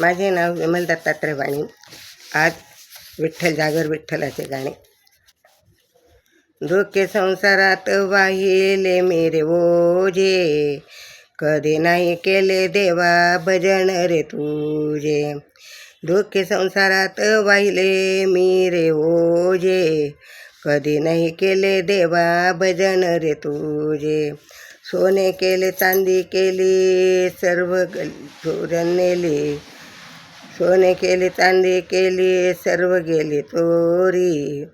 माझे नाव विमल दत्तात्रय वाणी. आज विठ्ठल जागर विठ्ठलाचे गाणे. धोके संसारात वाहिले मेरे ओझे, कधी नाही केले देवा भजन रे तुझे. धोके संसारात वाहिले मेरे ओझे, कधी नाही केले देवा भजन रे तुझे. सोने केले चांदी केली सर्व चोरून नेले, सोने केले चांदी केली सर्व गेली चोरी.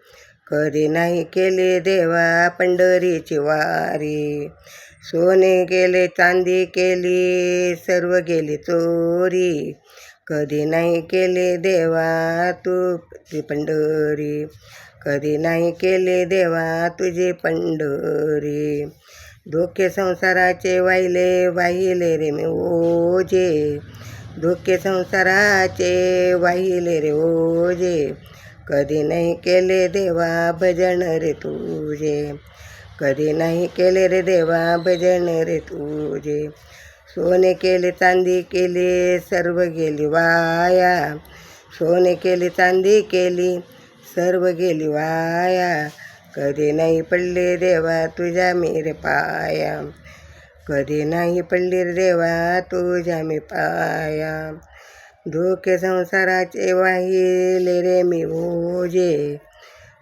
कधी नाही केले देवा पंढरीची वारी. सोने केले चांदी केली सर्व गेली चोरी. कधी नाही केले देवा तुझी पंढरी. कधी नाही केले देवा तुझी पंढरी. धोके संसाराचे वाहिले रे मी ओझे. धोके संसाराचे वाहिले रे ओझे, कधी नाही केले देवा भजन रे तुझे. कधी नाही केले रे देवा भजन रे तुझे. सोने केले चांदी केली सर्व गेली वाया. सोने केली चांदी केली सर्व गेली वाया. कधी नाही पडले देवा तुझ्या मेरे पाया. कधी नाही पडले देवा तुझ्या मी पाया. धोके संसाराचे वाहिले रे मी ओझे.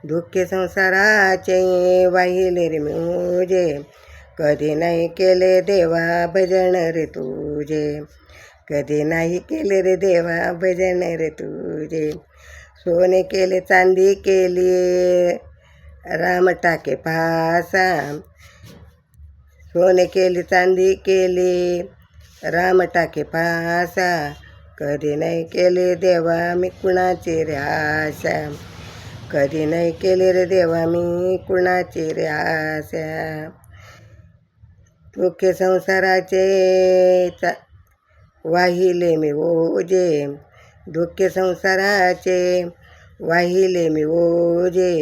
धोके संसाराचे वाहिले रे मी ओझे, कधी नाही केले देवा भजन रे तुझे. कधी नाही केले रे देवा भजन रे तुझे. सोने केले चांदी केली राम टाके फासा. सोने केली चांदी केली राम टाके फासा. कधी नाही केले देवा मी कुणाची रे आशा. कधी नाही केले रे देवा मी कुणाची रे आशा. धोके संसाराचे वाहिले मी ओझे. धोके संसाराचे वाहिले मी ओझे,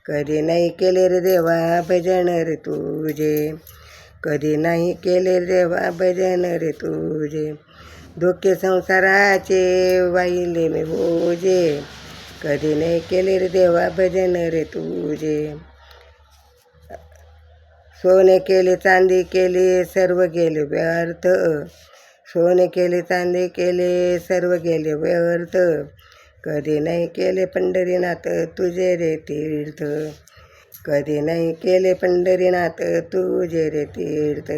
कधी नाही केले रे देवा भजन रे तुझे. कधी नाही केले देवा भजन रे तुझे. धोके संसाराचे वाहिले मी ओझे, कधी नाही केले रे देवा भजन रे तुझे. सोने केले चांदी केली सर्व गेले व्यर्थ. सोने केले चांदी केले सर्व गेले व्यर्थ. कधी नाही केले पंढरीनाथ तुझे रे तीर्थ. कधी नाही केले पंढरीनाथ तुझे रे तीर्थ.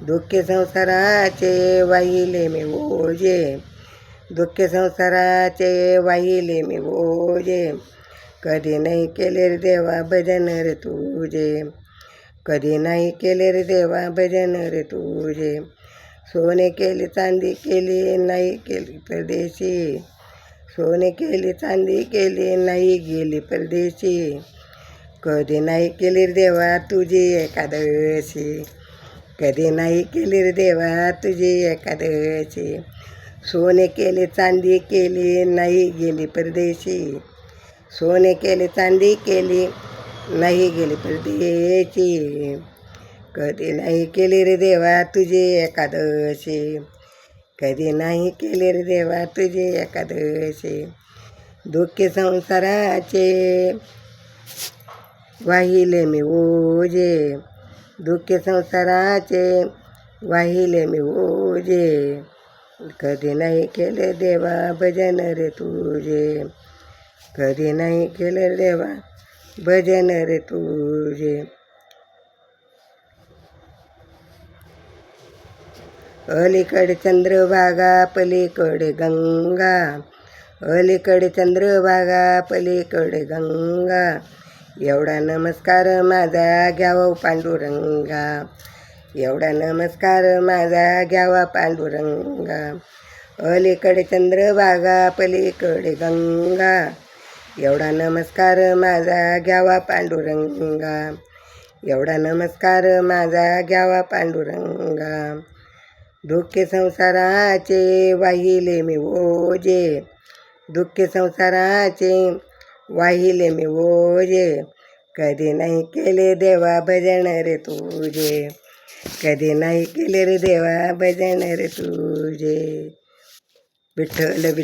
धोके संसाराचे वाहिले मी ओझे. धोके संसाराचे वाहिले मी ओझे, कधी नाही केले रे देवा भजन रे तुझे. कधी नाही केले रे देवा भजन रे तुझे. सोने केली चांदी केली नाही केली परदेशी. सोने केली चांदी केली नाही गेली परदेशी. कधी नाही केली रे देवा तुझी एकादशी. कधी नाही केली रे देवा तुझी एकादशी. सोने केले चांदी केली नाही गेली परदेशी. सोने केले चांदी केली नाही गेली परदेशी. कधी नाही केली रे देवा तुझी एकादशी. कधी नाही केले रे देवा तुझी एकादशी. धोके संसाराचे वाहिले मी ओझे. धोके संसाराचे वाहिले मी ओझे, कधी नाही केले देवा भजन रे तुझे. कधी नाही केले देवा भजन रे तुझे. अलीकडे चंद्रभागा पलीकडे गंगा. अलीकडे चंद्रभागा पलीकडे गंगा. एवढा नमस्कार माझा घ्यावा पांडुरंगा. एवढा नमस्कार माझा घ्यावा पांडुरंगा. अलीकडे चंद्रभागा पलीकडे गंगा. एवढा नमस्कार माझा घ्यावा पांडुरंगा. एवढा नमस्कार माझा घ्यावा पांडुरंगा. धोके संसाराचे वाहिले मी ओझे. धोके संसाराचे वाहिले मी ओझे, कधी नाही केले देवा भजन रे तुझे. कधी नाही केले रे देवा भजन रे तुझे. विठ्ठल विठ्ठल